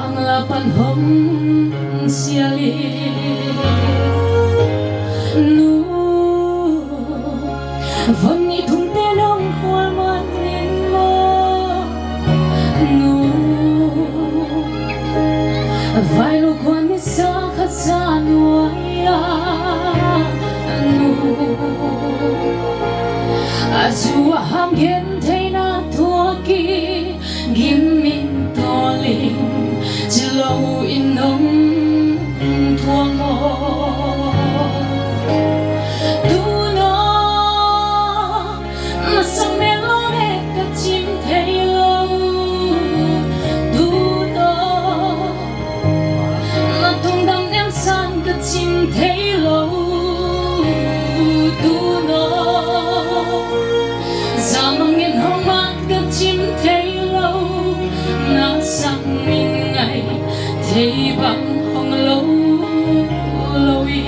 vang là panhom siali nu vang ni thung te nong khwal man nen mo nu vai lo quan ni sa kha sa nuaya nu azua ham gen thei na thua ki gim min to ling chilo in nong thua mo tu no na sang me lo me ka chim thei lo tu no na tung dam nem san ka chim thei lo tu no zamang in hong mat ka chim thei lo na sang min ngày thei bang hong lo loi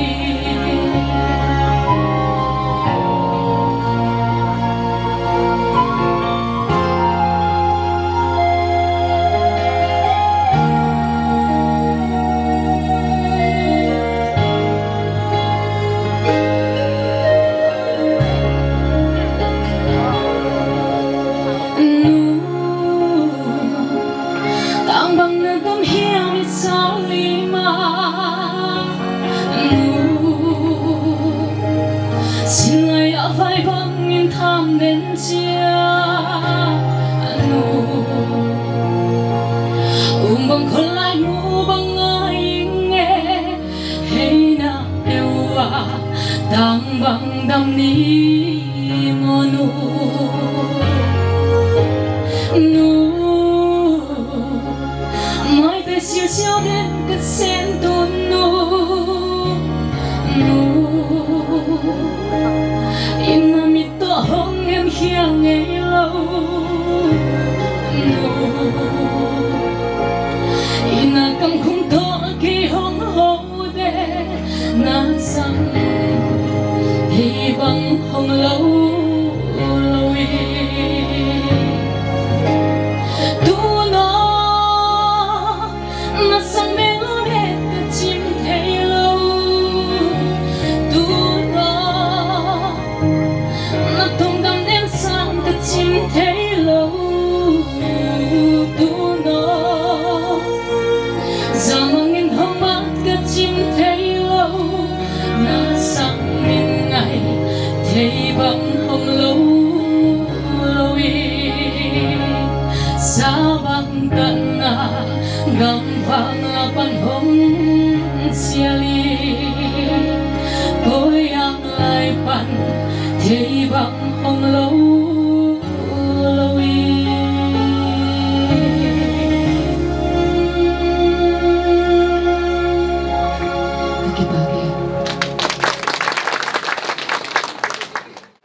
tang bang na dum hiam it sao lima xin ai ở vai băng in tham đến chia băng khôn lại mu băng ai nghe hay na yêu à tang bang đam ni monu siêu siêu đến cái sen tôn in mi to hong em hiang ngày lâu in cầm khung to khi hong hậu để na sang thì bằng hong lâu lâu sang me lo me ka chim thei lo tu no na tung dam nem sang ka chim thei lo tu no zamang in hong mat ka chim thei lo na sang min ngày thei bang hong lo loi sa bang tan na gam vang là panhom siali tôi ang lại pan thei bang hong lâu loi Kita